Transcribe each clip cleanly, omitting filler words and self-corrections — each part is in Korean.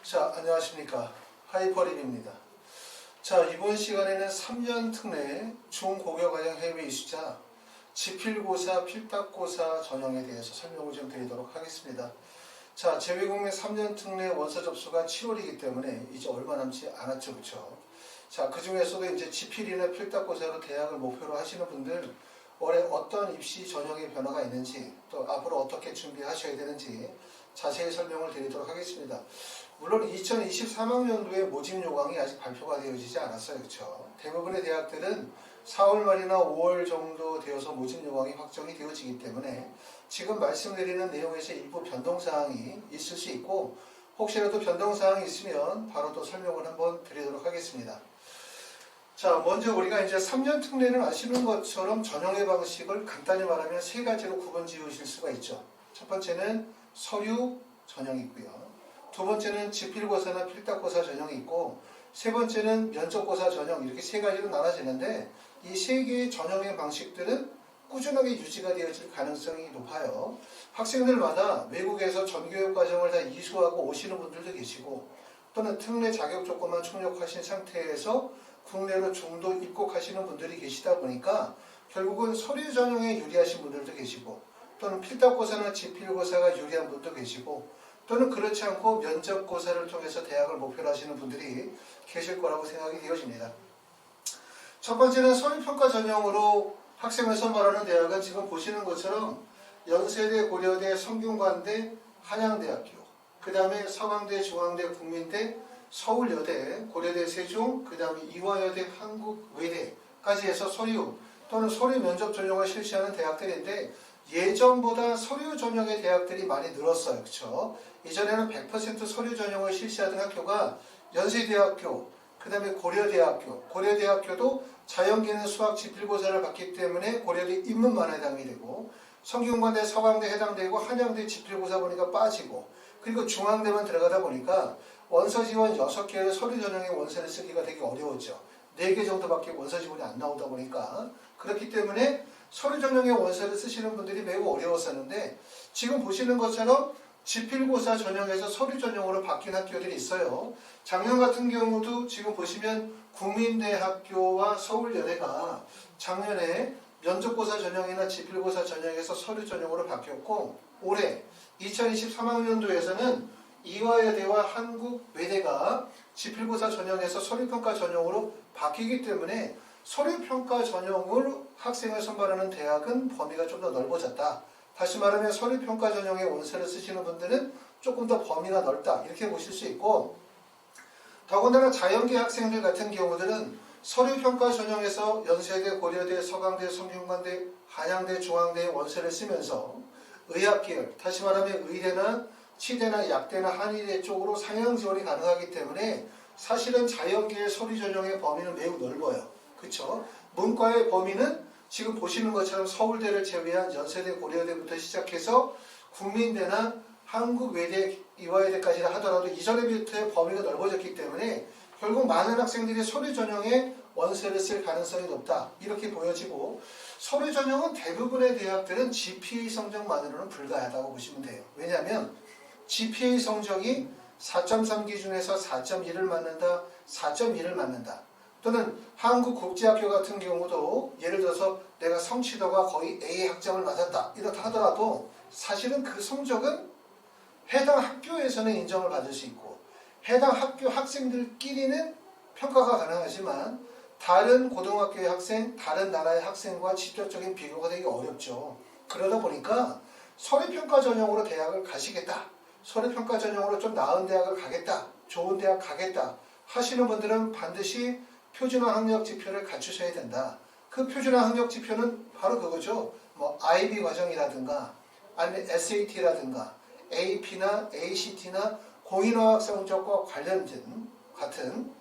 자, 안녕하십니까. 하이퍼립입니다. 자, 이번 시간에는 3년 특례 중고교과정 해외 이수자 지필고사, 필답고사 전형에 대해서 설명을 좀 드리도록 하겠습니다. 자, 재외국내 3년 특례 원서 접수가 7월이기 때문에 이제 얼마 남지 않았죠, 그쵸? 자, 그 중에서도 이제 지필이나 필답고사로 대학을 목표로 하시는 분들 올해 어떤 입시 전형의 변화가 있는지 또 앞으로 어떻게 준비하셔야 되는지 자세히 설명을 드리도록 하겠습니다. 물론 2023학년도에 모집 요강이 아직 발표가 되어지지 않았어요. 그렇죠? 대부분의 대학들은 4월 말이나 5월 정도 되어서 모집 요강이 확정이 되어지기 때문에 지금 말씀드리는 내용에서 일부 변동사항이 있을 수 있고 혹시라도 변동사항이 있으면 바로 또 설명을 한번 드리도록 하겠습니다. 자, 먼저 우리가 이제 3년 특례는 아시는 것처럼 전형의 방식을 간단히 말하면 세 가지로 구분 지으실 수가 있죠. 첫 번째는 서류 전형이 있고요. 두 번째는 지필고사나 필답고사 전형이 있고 세 번째는 면접고사 전형, 이렇게 세 가지로 나눠지는데 이 세 개의 전형의 방식들은 꾸준하게 유지가 되어질 가능성이 높아요. 학생들마다 외국에서 전교육 과정을 다 이수하고 오시는 분들도 계시고 또는 특례 자격 조건만 충족하신 상태에서 국내로 중도 입국하시는 분들이 계시다 보니까 결국은 서류 전형에 유리하신 분들도 계시고 또는 필답고사나 지필고사가 유리한 분도 계시고 또는 그렇지 않고 면접고사를 통해서 대학을 목표로 하시는 분들이 계실 거라고 생각이 되어집니다. 첫 번째는 서류평가 전형으로 학생을 선발하는 대학은 지금 보시는 것처럼 연세대, 고려대, 성균관대, 한양대학교, 그 다음에 서강대, 중앙대, 국민대, 서울여대, 고려대, 세종, 그 다음에 이화여대, 한국외대까지 해서 서류 또는 서류 면접 전형을 실시하는 대학들인데 예전보다 서류 전형의 대학들이 많이 늘었어요. 그렇죠? 이전에는 100% 서류 전형을 실시하던 학교가 연세대학교, 그 다음에 고려대학교도 자연계는 수학 지필고사를 받기 때문에 고려대 입문만 해당이 되고 성균관대, 서강대 해당되고 한양대 지필고사 보니까 빠지고 그리고 중앙대만 들어가다 보니까 원서 지원 6개의 서류 전형의 원서를 쓰기가 되게 어려웠죠. 4개 정도밖에 원서 지원이 안 나오다 보니까 그렇기 때문에 서류 전형의 원서를 쓰시는 분들이 매우 어려웠었는데 지금 보시는 것처럼 지필고사 전형에서 서류 전형으로 바뀐 학교들이 있어요. 작년 같은 경우도 지금 보시면 국민대학교와 서울여대가 작년에 면접고사 전형이나 지필고사 전형에서 서류 전형으로 바뀌었고 올해 2023학년도에서는 이화여대와 한국외대가 지필고사 전형에서 서류평가 전형으로 바뀌기 때문에 서류평가 전형을 학생을 선발하는 대학은 범위가 좀 더 넓어졌다. 다시 말하면 서류평가 전형의 원서를 쓰시는 분들은 조금 더 범위가 넓다. 이렇게 보실 수 있고 더군다나 자연계 학생들 같은 경우들은 서류평가 전형에서 연세대, 고려대, 서강대, 성균관대, 한양대, 중앙대의 원서를 쓰면서 의학계열, 다시 말하면 의대나 치대나 약대나 한의대 쪽으로 상향 지원이 가능하기 때문에 사실은 자연계의 서류 전형의 범위는 매우 넓어요. 그렇죠? 문과의 범위는 지금 보시는 것처럼 서울대를 제외한 연세대, 고려대부터 시작해서 국민대나 한국외대, 이화여대까지 하더라도 이전에부터의 범위가 넓어졌기 때문에 결국 많은 학생들이 서류 전형에 원서를 쓸 가능성이 높다. 이렇게 보여지고 서류 전형은 대부분의 대학들은 GPA 성적만으로는 불가하다고 보시면 돼요. 왜냐하면 GPA 성적이 4.3 기준에서 4.1을 맞는다, 4.1을 맞는다. 또는 한국국제학교 같은 경우도 예를 들어서 내가 성취도가 거의 A 학점을 맞았다 이렇다 하더라도 사실은 그 성적은 해당 학교에서는 인정을 받을 수 있고 해당 학교 학생들끼리는 평가가 가능하지만 다른 고등학교의 학생, 다른 나라의 학생과 직접적인 비교가 되기 어렵죠. 그러다 보니까 서류평가 전형으로 대학을 가시겠다, 서류평가 전형으로 좀 나은 대학을 가겠다, 좋은 대학 가겠다 하시는 분들은 반드시 표준화 학력 지표를 갖추셔야 된다. 그 표준화 학력 지표는 바로 그거죠. 뭐 IB 과정이라든가 아니면 SAT라든가 AP나 ACT나 공인어학 성적과 관련된 같은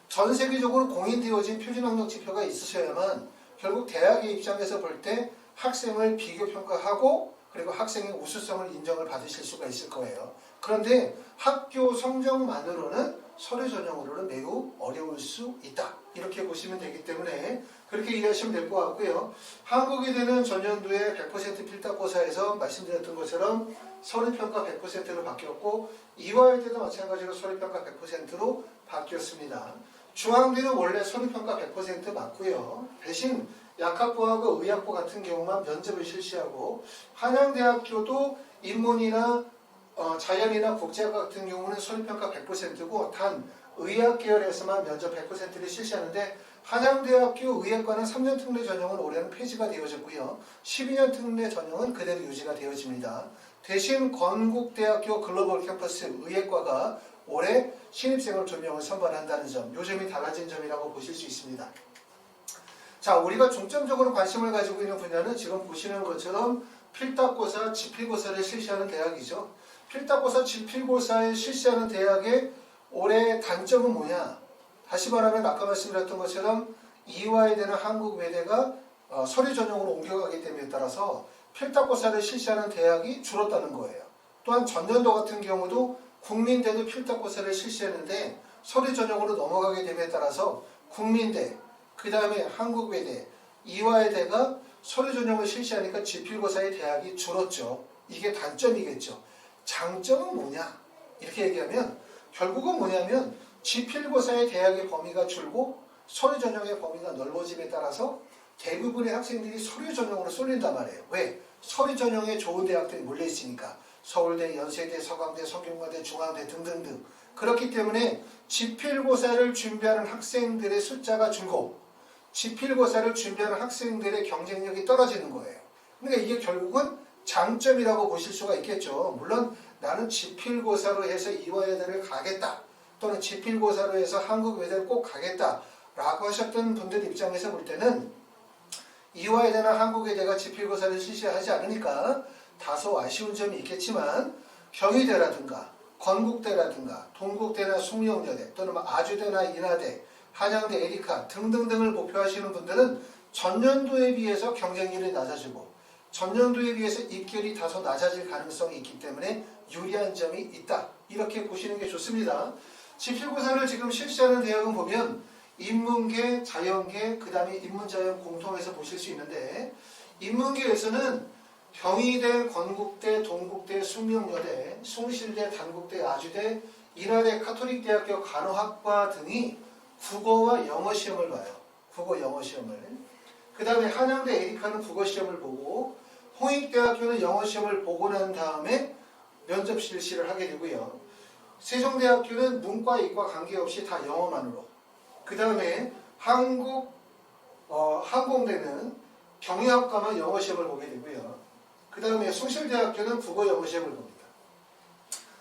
전 세계적으로 공인되어진 표준 학력 지표가 있으셔야만 결국 대학의 입장에서 볼 때 학생을 비교 평가하고 그리고 학생의 우수성을 인정을 받으실 수가 있을 거예요. 그런데 학교 성적만으로는 서류 전형으로는 매우 어려울 수 있다. 이렇게 보시면 되기 때문에 그렇게 이해하시면 될 것 같고요. 한국이대는 전년도에 100% 필답고사에서 말씀드렸던 것처럼 서류평가 100%로 바뀌었고 이화여대도 마찬가지로 서류평가 100%로 바뀌었습니다. 중앙대는 원래 서류평가 100% 맞고요. 대신 약학부하고 의학부 같은 경우만 면접을 실시하고 한양대학교도 인문이나 자연이나 국제학과 같은 경우는 서류평가 100%고 단 의학 계열에서만 면접 100%를 실시하는데 한양대학교 의학과는 3년 특례 전형은 올해는 폐지가 되어졌고요. 12년 특례 전형은 그대로 유지가 되어집니다. 대신 건국대학교 글로벌 캠퍼스 의학과가 올해 신입생을 2명을 선발한다는 점, 요 점이 달라진 점이라고 보실 수 있습니다. 자, 우리가 중점적으로 관심을 가지고 있는 분야는 지금 보시는 것처럼 필답고사, 지필고사를 실시하는 대학이죠. 필답고사, 지필고사에 실시하는 대학의 올해 단점은 뭐냐? 다시 말하면 아까 말씀드렸던 것처럼 이화여대나 한국외대가 서류 전형으로 옮겨가기 됨에 따라서 필답고사를 실시하는 대학이 줄었다는 거예요. 또한 전년도 같은 경우도 국민대도 필답고사를 실시했는데 서류 전형으로 넘어가게 됨에 따라서 국민대, 그 다음에 한국외대, 이화여대가 서류 전형을 실시하니까 지필고사의 대학이 줄었죠. 이게 단점이겠죠. 장점은 뭐냐? 이렇게 얘기하면 결국은 뭐냐면 지필고사의 대학의 범위가 줄고 서류 전형의 범위가 넓어짐에 따라서 대부분의 학생들이 서류 전형으로 쏠린단 말이에요. 왜? 서류 전형에 좋은 대학들이 몰려있으니까. 서울대, 연세대, 서강대, 성균관대, 중앙대 등등등. 그렇기 때문에 지필고사를 준비하는 학생들의 숫자가 줄고 지필고사를 준비하는 학생들의 경쟁력이 떨어지는 거예요. 그러니까 이게 결국은 장점이라고 보실 수가 있겠죠. 물론 나는 지필고사로 해서 이화여대를 가겠다. 또는 지필고사로 해서 한국외대를 꼭 가겠다. 라고 하셨던 분들 입장에서 볼 때는 이화여대나 한국외대가 지필고사를 실시하지 않으니까 다소 아쉬운 점이 있겠지만 경희대라든가 건국대라든가 동국대나 숭령여대 또는 아주대나 인하대, 한양대, 에리카 등등등을 목표하시는 분들은 전년도에 비해서 경쟁률이 낮아지고 전년도에 비해서 입결이 다소 낮아질 가능성이 있기 때문에 유리한 점이 있다. 이렇게 보시는 게 좋습니다. 지필고사를 지금 실시하는 대학은 보면 인문계, 자연계, 그 다음에 인문자연 공통해서 보실 수 있는데 인문계에서는 경희대, 건국대, 동국대, 숭령여대, 숭실대, 단국대, 아주대, 인하대, 카톨릭대학교 간호학과 등이 국어와 영어 시험을 봐요. 국어, 영어 시험을. 그 다음에 한양대, 에리카는 국어 시험을 보고 홍익대학교는 영어 시험을 보고 난 다음에 면접 실시를 하게 되고요. 세종대학교는 문과, 이과 관계없이 다 영어만으로. 그 다음에 항공대는 경영학과만 영어 시험을 보게 되고요. 그 다음에 숭실대학교는 국어, 영어 시험을 봅니다.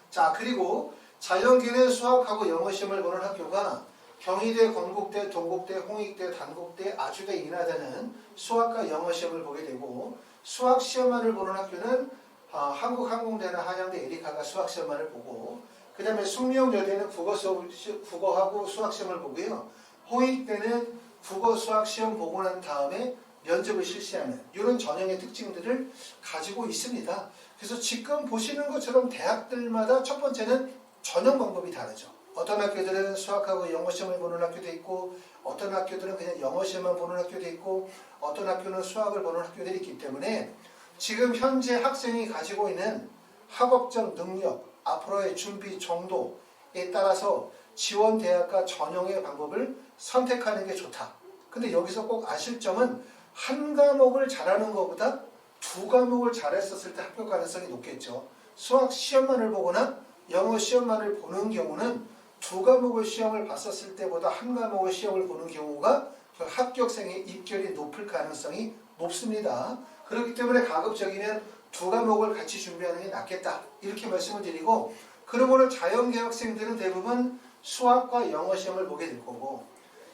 자, 그리고 자연계는 수학하고 영어 시험을 보는 학교가 경희대, 건국대, 동국대, 홍익대, 단국대, 아주대, 인하대는 수학과 영어 시험을 보게 되고 수학 시험만을 보는 학교는 한국항공대나 한양대, 에리카가 수학 시험만을 보고 그 다음에 숭령여대는 국어하고 수학 시험을 보고요. 홍익대는 국어, 수학 시험 보고 난 다음에 면접을 실시하는 이런 전형의 특징들을 가지고 있습니다. 그래서 지금 보시는 것처럼 대학들마다 첫 번째는 전형 방법이 다르죠. 어떤 학교들은 수학하고 영어 시험을 보는 학교도 있고 어떤 학교들은 그냥 영어 시험만 보는 학교도 있고 어떤 학교는 수학을 보는 학교들이 있기 때문에 지금 현재 학생이 가지고 있는 학업적 능력, 앞으로의 준비 정도에 따라서 지원 대학과 전형의 방법을 선택하는 게 좋다. 근데 여기서 꼭 아실 점은 한 과목을 잘하는 것보다 두 과목을 잘했었을 때 합격 가능성이 높겠죠. 수학 시험만을 보거나 영어 시험만을 보는 경우는 두 과목의 시험을 봤었을 때보다 한 과목의 시험을 보는 경우가 그 합격생의 입결이 높을 가능성이 높습니다. 그렇기 때문에 가급적이면 두 과목을 같이 준비하는 게 낫겠다. 이렇게 말씀을 드리고 그러므로 자연계 학생들은 대부분 수학과 영어 시험을 보게 될 거고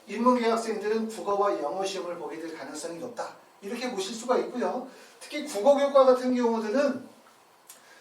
인문계 학생들은 국어와 영어 시험을 보게 될 가능성이 높다. 이렇게 보실 수가 있고요. 특히 국어교과 같은 경우들은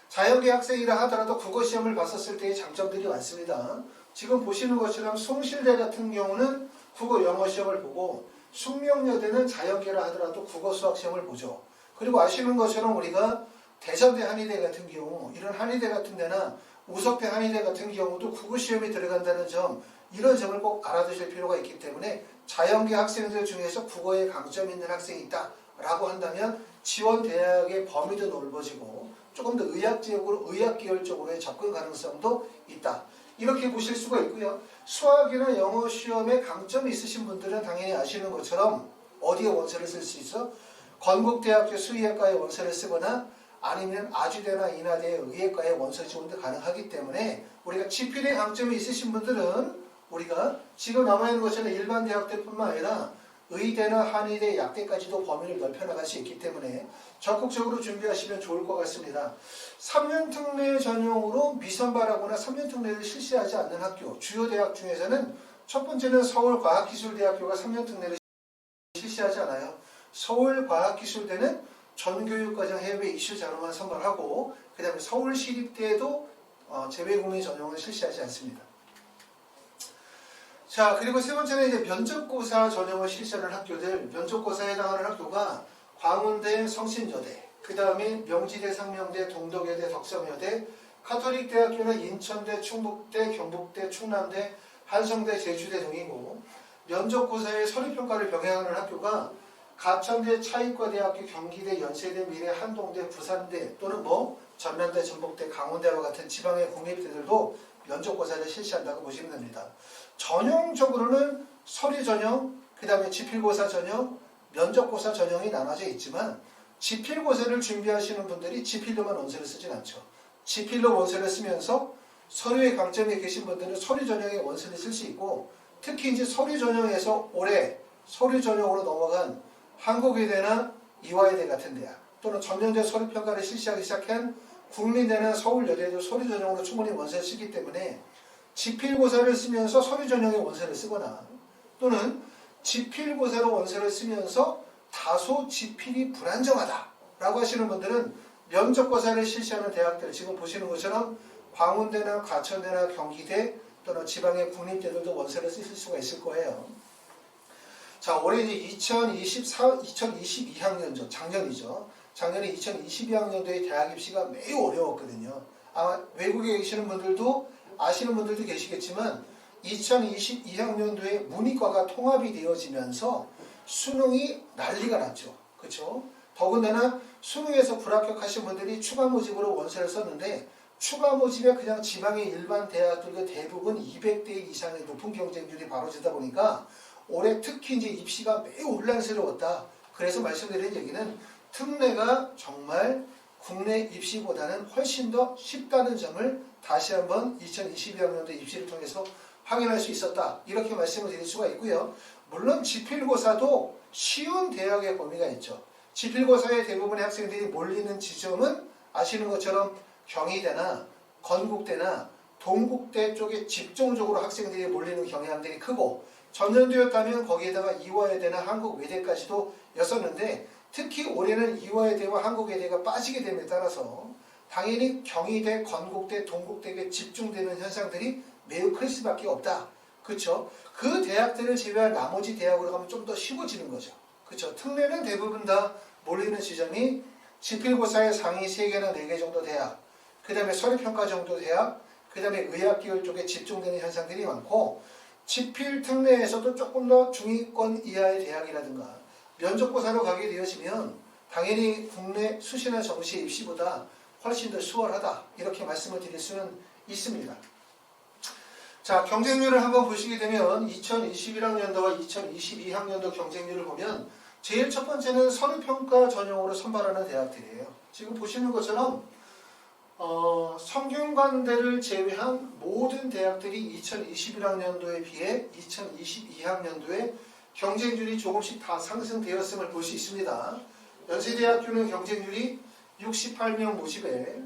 자연계 학생이라 하더라도 국어 시험을 봤었을 때의 장점들이 많습니다. 지금 보시는 것처럼 숭실대 같은 경우는 국어, 영어 시험을 보고 숭령여대는 자연계라 하더라도 국어, 수학 시험을 보죠. 그리고 아시는 것처럼 우리가 대전대 한의대 같은 경우 이런 한의대 같은 데나 오석대 한의대 같은 경우도 국어시험에 들어간다는 점, 이런 점을 꼭 알아두실 필요가 있기 때문에 자연계 학생들 중에서 국어에 강점이 있는 학생이 있다 라고 한다면 지원 대학의 범위도 넓어지고 조금 더 의학 지역으로, 의학 계열 쪽으로의 접근 가능성도 있다. 이렇게 보실 수가 있고요. 수학이나 영어 시험에 강점이 있으신 분들은 당연히 아시는 것처럼 어디에 원서를 쓸 수 있어? 건국대학교 수의학과에 원서를 쓰거나 아니면 아주대나 인하대의 의예과에 원서 지원도 가능하기 때문에 우리가 지필에 강점이 있으신 분들은 우리가 지금 남아있는 것처럼 일반 대학들뿐만 아니라 의대나 한의대, 약대까지도 범위를 넓혀나갈 수 있기 때문에 적극적으로 준비하시면 좋을 것 같습니다. 3년 특례 전용으로 미선발하거나 3년 특례를 실시하지 않는 학교, 주요 대학 중에서는 첫 번째는 서울과학기술대학교가 3년 특례를 실시하지 않아요. 서울과학기술대는 전교육과정 해외 이슈 자료만 선발하고 그 다음에 서울시립대도 재외국민 전형을 실시하지 않습니다. 자, 그리고 세 번째는 이제 면접고사 전형을 실시하는 학교들, 면접고사에 해당하는 학교가 광운대, 성신여대, 그 다음에 명지대, 상명대, 동덕여대, 덕성여대, 카톨릭대학교는 인천대, 충북대, 경북대, 충남대, 한성대, 제주대 등이고, 면접고사의 서류평가를 병행하는 학교가 가천대, 차이과대학교, 경기대, 연세대, 미래, 한동대, 부산대 또는 전남대, 전북대, 강원대와 같은 지방의 국립대들도 면접고사를 실시한다고 보시면 됩니다. 전형적으로는 서류 전형, 그 다음에 지필고사 전형, 면접고사 전형이 나눠져 있지만 지필고사를 준비하시는 분들이 지필로만 원서를 쓰진 않죠. 지필로 원서를 쓰면서 서류에 강점이 계신 분들은 서류 전형에 원서를 쓸 수 있고 특히 이제 서류 전형에서 올해 서류 전형으로 넘어간 한국의대나 이화여대 같은 대학 또는 전년대 서류평가를 실시하기 시작한 국민대나 서울여대도 서류 전형으로 충분히 원서를 쓰기 때문에 지필고사를 쓰면서 서류 전형의 원서를 쓰거나 또는 지필고사로 원서를 쓰면서 다소 지필이 불안정하다라고 하시는 분들은 면접고사를 실시하는 대학들 지금 보시는 것처럼 광운대나 과천대나 경기대 또는 지방의 국립대들도 원서를 쓰실 수가 있을 거예요. 자, 올해 이제 2022학년도 작년이죠. 작년에 2022학년도의 대학 입시가 매우 어려웠거든요. 아마 외국에 계시는 분들도 아시는 분들도 계시겠지만 2022학년도에 문이과가 통합이 되어지면서 수능이 난리가 났죠. 그렇죠? 더군다나 수능에서 불합격하신 분들이 추가 모집으로 원서를 썼는데 추가 모집에 그냥 지방의 일반 대학들도 대부분 200대 이상의 높은 경쟁률이 벌어지다 보니까 올해 특히 이제 입시가 매우 혼란스러웠다. 그래서 말씀드린 얘기는 특례가 정말 국내 입시보다는 훨씬 더 쉽다는 점을 다시 한번 2022학년도 입시를 통해서 확인할 수 있었다. 이렇게 말씀을 드릴 수가 있고요. 물론 지필고사도 쉬운 대학의 범위가 있죠. 지필고사에 대부분의 학생들이 몰리는 지점은 아시는 것처럼 경희대나 건국대나 동국대 쪽에 집중적으로 학생들이 몰리는 경향들이 크고 전년도였다면 거기에다가 이화여대나 한국외대까지도 였었는데 특히 올해는 이화여대와 한국외대가 빠지게 됨에 따라서 당연히 경희대, 건국대, 동국대에 집중되는 현상들이 매우 클 수밖에 없다. 그렇죠? 그 대학들을 제외한 나머지 대학으로 가면 좀 더 쉬워지는 거죠. 그렇죠? 특례는 대부분 다 몰리는 지점이 지필고사의 상위 3개나 4개 정도 대학, 그 다음에 서류평가 정도 대학, 그 다음에 의학계열 쪽에 집중되는 현상들이 많고 지필 특례에서도 조금 더 중위권 이하의 대학이라든가 면접고사로 가게 되어지면 당연히 국내 수시나 정시 입시보다 훨씬 더 수월하다. 이렇게 말씀을 드릴 수는 있습니다. 자, 경쟁률을 한번 보시게 되면 2021학년도와 2022학년도 경쟁률을 보면 제일 첫 번째는 서류평가 전형으로 선발하는 대학들이에요. 지금 보시는 것처럼 성균관대를 제외한 모든 대학들이 2021학년도에 비해 2022학년도에 경쟁률이 조금씩 다 상승되었음을 볼 수 있습니다. 연세대학교는 경쟁률이 68명 모집에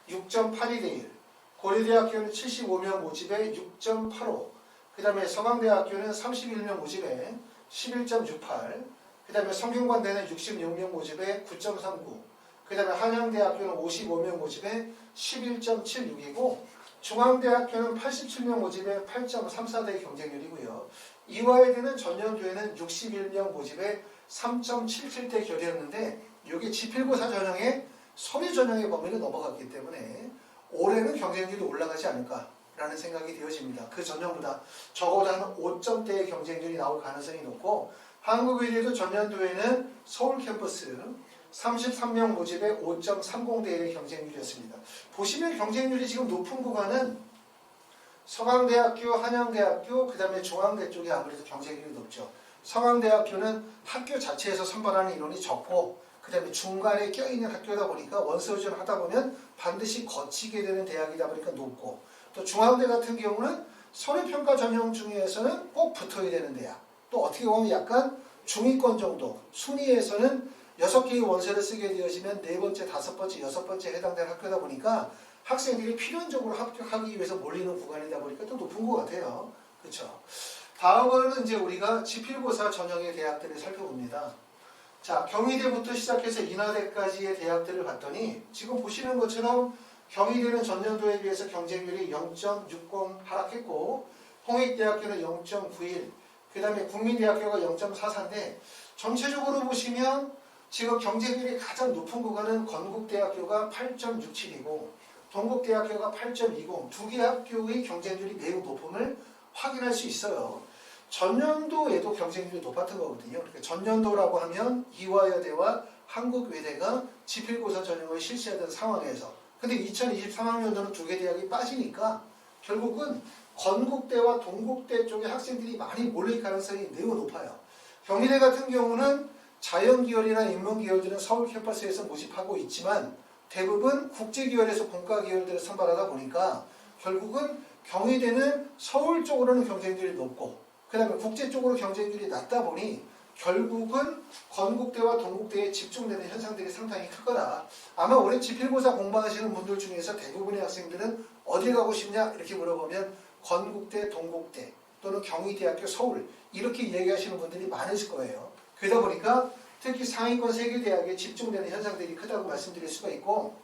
6.82대 1, 고려대학교는 75명 모집에 6.85, 그 다음에 서강대학교는 31명 모집에 11.68, 그 다음에 성균관대는 66명 모집에 9.39, 그 다음에 한양대학교는 55명 모집에 11.76이고 중앙대학교는 87명 모집에 8.34대 경쟁률이고요. 이화여대는 전년도에는 61명 모집에 3.77대 결이었는데 이게 지필고사 전형의 서류 전형의 범위를 넘어갔기 때문에 올해는 경쟁률이 올라가지 않을까라는 생각이 되어집니다. 그 전년보다 적어도 한 5점대의 경쟁률이 나올 가능성이 높고 한국의대도 전년도에는 서울 캠퍼스 33명 모집에 5.30대1의 경쟁률이었습니다. 보시면 경쟁률이 지금 높은 구간은 서강대학교, 한양대학교, 그 다음에 중앙대 쪽이 아무래도 경쟁률이 높죠. 서강대학교는 학교 자체에서 선발하는 인원이 적고 그 다음에 중간에 껴있는 학교다 보니까 원서지원 하다 보면 반드시 거치게 되는 대학이다 보니까 높고 또 중앙대 같은 경우는 서류평가 전형 중에서는 꼭 붙어야 되는 대학 또 어떻게 보면 약간 중위권 정도 순위에서는 6개의 원서를 쓰게 되어지면 4번째, 5번째, 6번째 해당되는 학교다 보니까 학생들이 필연적으로 합격하기 위해서 몰리는 구간이다 보니까 또 높은 것 같아요. 그렇죠? 다음은 이제 우리가 지필고사 전형의 대학들을 살펴봅니다. 자, 경희대부터 시작해서 인하대까지의 대학들을 봤더니 지금 보시는 것처럼 경희대는 전년도에 비해서 경쟁률이 0.60 하락했고 홍익대학교는 0.91, 그 다음에 국민대학교가 0.44인데 전체적으로 보시면 지금 경쟁률이 가장 높은 구간은 건국대학교가 8.67이고 동국대학교가 8.20, 두 개 학교의 경쟁률이 매우 높음을 확인할 수 있어요. 전년도에도 경쟁률이 높았던 거거든요. 그러니까 전년도라고 하면 이화여대와 한국외대가 지필고사 전형을 실시하던 상황에서 근데 2023학년도는 두 개 대학이 빠지니까 결국은 건국대와 동국대 쪽의 학생들이 많이 몰릴 가능성이 매우 높아요. 경희대 같은 경우는 자연계열이나 인문계열들은 서울 캠퍼스에서 모집하고 있지만 대부분 국제계열에서 공과계열들을 선발하다 보니까 결국은 경희대는 서울 쪽으로는 경쟁률이 높고 그 다음에 국제 쪽으로 경쟁률이 낮다 보니 결국은 건국대와 동국대에 집중되는 현상들이 상당히 클 거다. 아마 올해 지필고사 공부하시는 분들 중에서 대부분의 학생들은 어디 가고 싶냐 이렇게 물어보면 건국대, 동국대 또는 경희대학교 서울 이렇게 얘기하시는 분들이 많으실 거예요. 그러다 보니까 특히 상위권 세계대학에 집중되는 현상들이 크다고 말씀드릴 수가 있고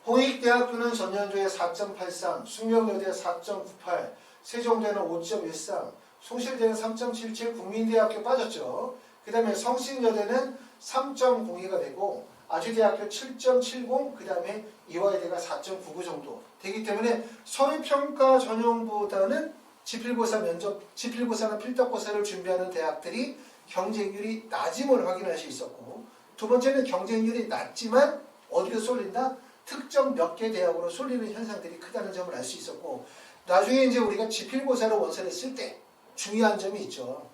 홍익대학교는 전년도에 4.83, 숙명여대 4.98, 세종대는 5.13, 숭실대는 3.77, 국민대학교 빠졌죠. 그 다음에 성신여대는 3.02가 되고 아주대학교 7.70, 그 다음에 이화여대가 4.99 정도 되기 때문에 서류평가 전형보다는 지필고사는 필독고사를 준비하는 대학들이 경쟁률이 낮음을 확인할 수 있었고 두 번째는 경쟁률이 낮지만 어디로 쏠린다? 특정 몇 개 대학으로 쏠리는 현상들이 크다는 점을 알 수 있었고 나중에 이제 우리가 지필고사로 원서를 쓸 때 중요한 점이 있죠.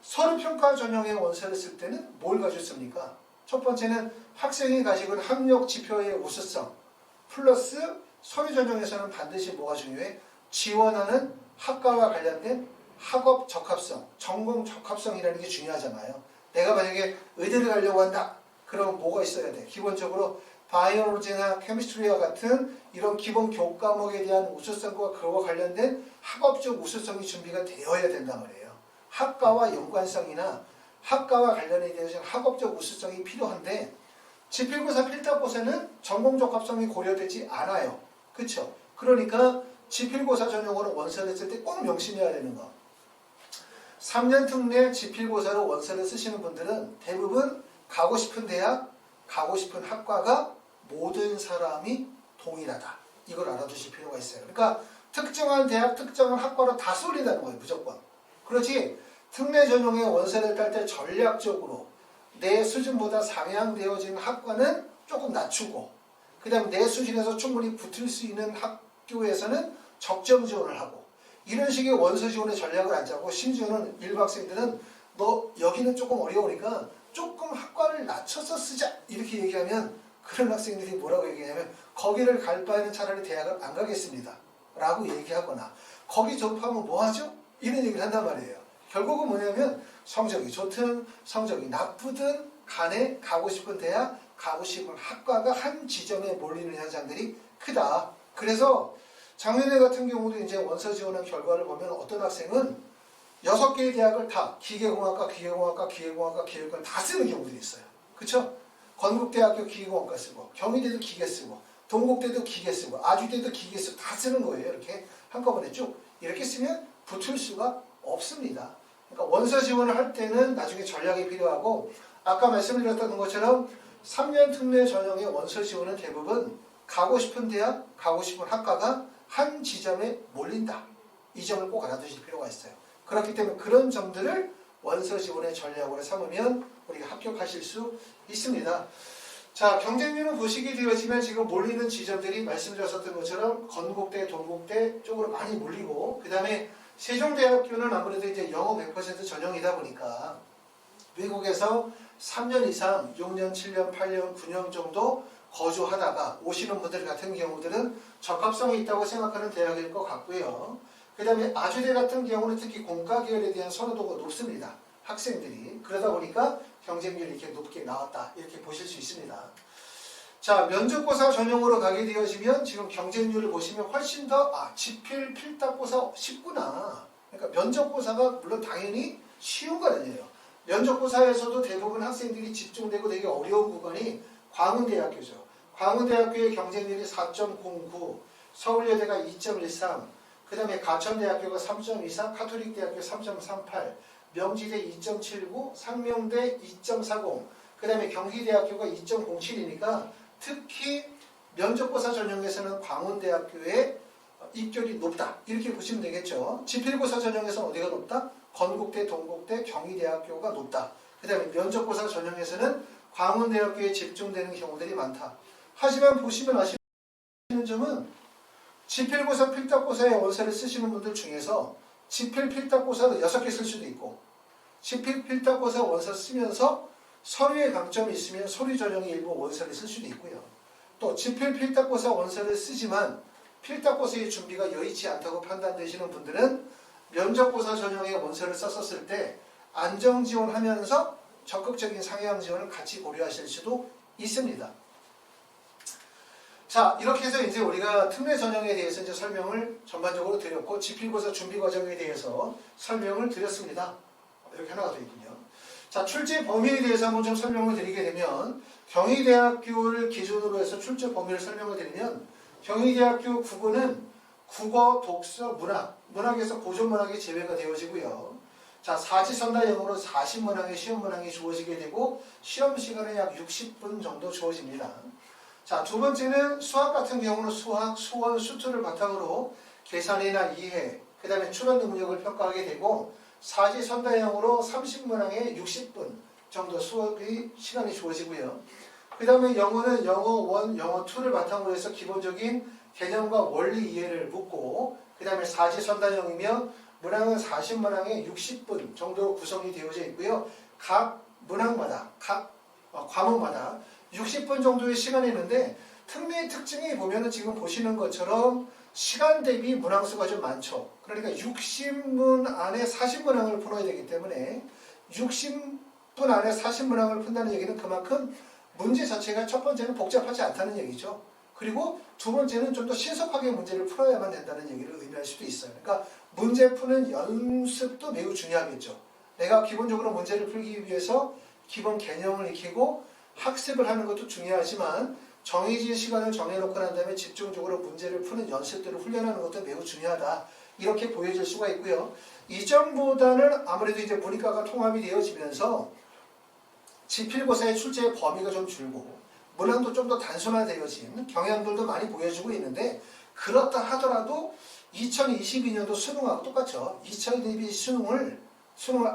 서류평가 전형의 원서를 쓸 때는 뭘 가지고 씁니까? 첫 번째는 학생이 가지고 있는 학력 지표의 우수성 플러스 서류 전형에서는 반드시 뭐가 중요해? 지원하는 학과와 관련된 학업 적합성, 전공 적합성이라는 게 중요하잖아요. 내가 만약에 의대를 가려고 한다. 그럼 뭐가 있어야 돼? 기본적으로 바이오로지나 케미스트리와 같은 이런 기본 교과목에 대한 우수성과 그와 관련된 학업적 우수성이 준비가 되어야 된단 말이에요. 학과와 연관성이나 학과와 관련에 대해서 학업적 우수성이 필요한데 지필고사 필독고사는 전공 적합성이 고려되지 않아요. 그렇죠? 그러니까 지필고사 전형으로 원서를 쓸 때 꼭 명심해야 되는 거. 3년 특례 지필고사로 원서를 쓰시는 분들은 대부분 가고 싶은 대학, 가고 싶은 학과가 모든 사람이 동일하다. 이걸 알아두실 필요가 있어요. 그러니까 특정한 대학, 특정한 학과로 다 쏠린다는 거예요. 무조건. 그렇지 특례 전형의 원서를 딸 때 전략적으로 내 수준보다 상향되어진 학과는 조금 낮추고 그 다음에 내 수준에서 충분히 붙을 수 있는 학교에서는 적정 지원을 하고 이런 식의 원서 지원의 전략을 안 짜고 심지어는 일부 학생들은 너 여기는 조금 어려우니까 조금 학과를 낮춰서 쓰자 이렇게 얘기하면 그런 학생들이 뭐라고 얘기하냐면 거기를 갈 바에는 차라리 대학을 안 가겠습니다 라고 얘기하거나 거기 졸업하면 뭐하죠? 이런 얘기를 한단 말이에요. 결국은 뭐냐면 성적이 좋든 성적이 나쁘든 간에 가고 싶은 대학, 가고 싶은 학과가 한 지점에 몰리는 현상들이 크다. 그래서 작년에 같은 경우도 이제 원서 지원한 결과를 보면 어떤 학생은 6개의 대학을 다 기계공학과, 기계공학과 다 쓰는 경우들이 있어요. 그쵸? 건국대학교 기계공학과 쓰고 경희대도 기계 쓰고 동국대도 기계 쓰고 아주대도 기계 쓰고 다 쓰는 거예요. 이렇게 한꺼번에 쭉 이렇게 쓰면 붙을 수가 없습니다. 그러니까 원서 지원을 할 때는 나중에 전략이 필요하고 아까 말씀드렸던 것처럼 3년 특례 전형의 원서 지원은 대부분 가고 싶은 대학, 가고 싶은 학과가 한 지점에 몰린다. 이 점을 꼭 알아두실 필요가 있어요. 그렇기 때문에 그런 점들을 원서 지원의 전략으로 삼으면 우리가 합격하실 수 있습니다. 자, 경쟁률은 보시게 되어지면 지금 몰리는 지점들이 말씀드렸었던 것처럼 건국대, 동국대 쪽으로 많이 몰리고, 그 다음에 세종대학교는 아무래도 이제 영어 100% 전형이다 보니까 외국에서 3년 이상, 6년, 7년, 8년, 9년 정도 거주하다가 오시는 분들 같은 경우들은 적합성이 있다고 생각하는 대학일 것 같고요. 그 다음에 아주대 같은 경우는 특히 공과 계열에 대한 선호도가 높습니다. 학생들이. 그러다 보니까 경쟁률이 이렇게 높게 나왔다. 이렇게 보실 수 있습니다. 자, 면접고사 전형으로 가게 되어지면 지금 경쟁률을 보시면 훨씬 더 지필, 필답고사 쉽구나. 그러니까 면접고사가 물론 당연히 쉬운 건 아니에요. 면접고사에서도 대부분 학생들이 집중되고 되게 어려운 구간이 광운대학교죠. 광운대학교의 경쟁률이 4.09, 서울여대가 2.13, 그 다음에 가천대학교가 3.24, 카톨릭대학교 3.38, 명지대 2.79, 상명대 2.40, 그 다음에 경기대학교가 2.07이니까 특히 면접고사 전형에서는 광운대학교의 입결이 높다. 이렇게 보시면 되겠죠. 지필고사 전형에서는 어디가 높다? 건국대, 동국대, 경희대학교가 높다. 그 다음에 면접고사 전형에서는 광운대학교에 집중되는 경우들이 많다. 하지만 보시면 아시는 점은 지필고사, 필답고사의 원서를 쓰시는 분들 중에서 지필, 필답고사도 6개 쓸 수도 있고, 지필, 필답고사 원서 쓰면서 서류에 강점이 있으면 서류 전형의 일부 원서를 쓸 수도 있고요. 또 지필, 필답고사 원서를 쓰지만 필답고사의 준비가 여의치 않다고 판단되시는 분들은 면접고사 전형의 원서를 썼었을 때 안정지원하면서 적극적인 상향 지원을 같이 고려하실 수도 있습니다. 자, 이렇게 해서 이제 우리가 특례 전형에 대해서 이제 설명을 전반적으로 드렸고, 지필고사 준비 과정에 대해서 설명을 드렸습니다. 이렇게 하나가 되어 있군요. 자, 출제 범위에 대해서 한번 좀 설명을 드리게 되면, 경희대학교를 기준으로 해서 출제 범위를 설명을 드리면, 경희대학교 국어는 국어, 독서, 문학에서 고전문학이 제외가 되어지고요. 자, 사지선다형으로 40문항의 시험문항이 주어지게 되고, 시험 시간은 약 60분 정도 주어집니다. 자, 두 번째는 수학 같은 경우는 수학, 수원, 수투를 바탕으로 계산이나 이해, 그 다음에 추론 능력을 평가하게 되고, 사지선다형으로 30문항에 60분 정도 수업이 시간이 주어지고요. 그 다음에 영어는 영어 1, 영어 2를 바탕으로 해서 기본적인 개념과 원리 이해를 묻고, 그 다음에 사지선다형이며 문항은 40문항에 60분 정도로 구성이 되어져 있고요. 각 문항마다, 각 과목마다 60분 정도의 시간이 있는데, 특례의 특징이 보면은 지금 보시는 것처럼 시간 대비 문항수가 좀 많죠. 그러니까 60문 안에 40문항을 풀어야 되기 때문에 60분 안에 40문항을 푼다는 얘기는 그만큼 문제 자체가 첫 번째는 복잡하지 않다는 얘기죠. 그리고 두 번째는 좀 더 신속하게 문제를 풀어야만 된다는 얘기를 의미할 수도 있어요. 그러니까 문제 푸는 연습도 매우 중요하겠죠. 내가 기본적으로 문제를 풀기 위해서 기본 개념을 익히고 학습을 하는 것도 중요하지만 정해진 시간을 정해놓고 난 다음에 집중적으로 문제를 푸는 연습들을 훈련하는 것도 매우 중요하다. 이렇게 보여질 수가 있고요. 이전보다는 아무래도 이제 문이과가 통합이 되어지면서 지필고사의 출제의 범위가 좀 줄고 문항도 좀 더 단순화되어진 경향들도 많이 보여주고 있는데, 그렇다 하더라도 2022년도 수능하고 똑같죠. 2022 수능을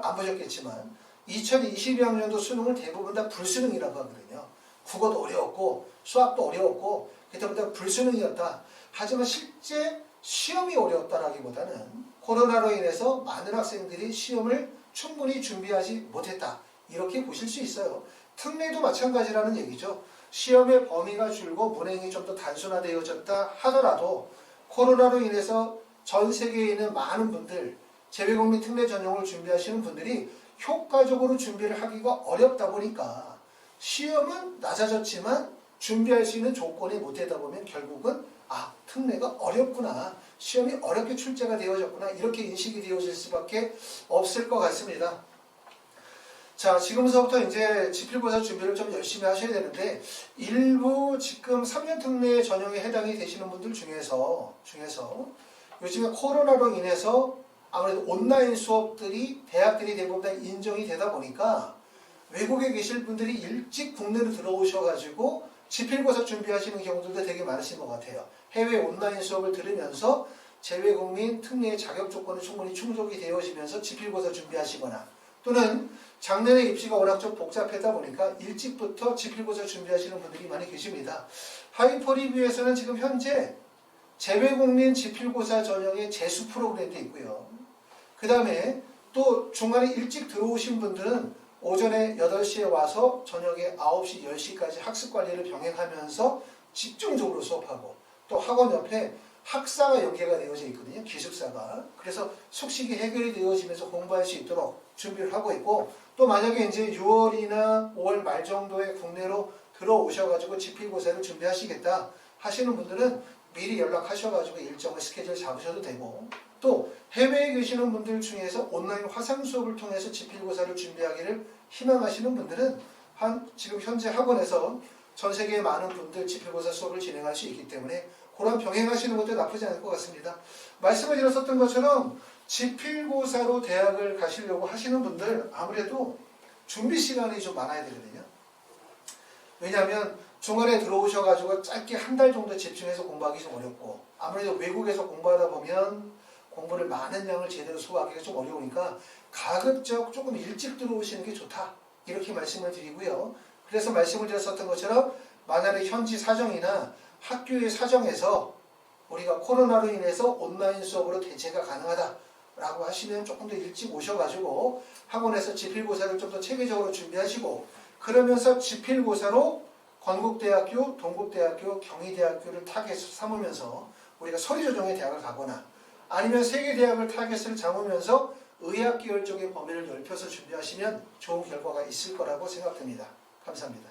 안 보셨겠지만 2022학년도 수능을 대부분 다 불수능이라고 하거든요. 국어도 어려웠고 수학도 어려웠고 그때부터 불수능이었다. 하지만 실제 시험이 어려웠다라기보다는 코로나로 인해서 많은 학생들이 시험을 충분히 준비하지 못했다. 이렇게 보실 수 있어요. 특례도 마찬가지라는 얘기죠. 시험의 범위가 줄고 문항이 좀 더 단순화되어졌다 하더라도 코로나로 인해서 전 세계에 있는 많은 분들, 재외국민 특례 전형을 준비하시는 분들이 효과적으로 준비를 하기가 어렵다 보니까 시험은 낮아졌지만 준비할 수 있는 조건이 못 되다 보면 결국은 특례가 어렵구나, 시험이 어렵게 출제가 되어졌구나, 이렇게 인식이 되어질 수밖에 없을 것 같습니다. 자, 지금서부터 이제 지필고사 준비를 좀 열심히 하셔야 되는데, 일부 지금 3년 특례 전형에 해당이 되시는 분들 중에서 요즘에 코로나로 인해서 아무래도 온라인 수업들이 대학들이 대부분 다 인정이 되다 보니까 외국에 계실 분들이 일찍 국내로 들어오셔가지고 지필고사 준비하시는 경우들도 되게 많으신 것 같아요. 해외 온라인 수업을 들으면서 재외국민 특례 자격 조건이 충분히 충족이 되어지면서 지필고사 준비하시거나 또는 작년에 입시가 워낙 좀 복잡하다 보니까 일찍부터 지필고사 준비하시는 분들이 많이 계십니다. 하이퍼 리뷰에서는 지금 현재 재외국민 지필고사 전형의 재수 프로그램도 있고요. 그 다음에 또 중간에 일찍 들어오신 분들은 오전에 8시에 와서 저녁에 9시, 10시까지 학습 관리를 병행하면서 집중적으로 수업하고 또 학원 옆에 학사가 연계가 되어져 있거든요. 기숙사가. 그래서 숙식이 해결이 되어지면서 공부할 수 있도록 준비를 하고 있고 또 만약에 이제 6월이나 5월 말 정도에 국내로 들어오셔가지고 지필고사를 준비하시겠다 하시는 분들은 미리 연락하셔가지고 일정을 스케줄 잡으셔도 되고 또 해외에 계시는 분들 중에서 온라인 화상 수업을 통해서 지필고사를 준비하기를 희망하시는 분들은 지금 현재 학원에서 전 세계의 많은 분들 지필고사 수업을 진행할 수 있기 때문에 그런 병행하시는 것도 나쁘지 않을 것 같습니다. 말씀을 드렸었던 것처럼 지필고사로 대학을 가시려고 하시는 분들 아무래도 준비 시간이 좀 많아야 되거든요. 왜냐하면 중간에 들어오셔가지고 짧게 한 달 정도 집중해서 공부하기 좀 어렵고 아무래도 외국에서 공부하다 보면 공부를 많은 양을 제대로 소화하기가 좀 어려우니까 가급적 조금 일찍 들어오시는 게 좋다 이렇게 말씀을 드리고요. 그래서 말씀을 드렸었던 것처럼 만약에 현지 사정이나 학교의 사정에서 우리가 코로나로 인해서 온라인 수업으로 대체가 가능하다라고 하시면 조금 더 일찍 오셔가지고 학원에서 지필고사를 좀 더 체계적으로 준비하시고 그러면서 지필고사로 건국대학교, 동국대학교, 경희대학교를 타겟 삼으면서 우리가 서류조정의 대학을 가거나 아니면 세계대학을 타겟을 잡으면서 의학계열 쪽의 범위를 넓혀서 준비하시면 좋은 결과가 있을 거라고 생각됩니다. 감사합니다.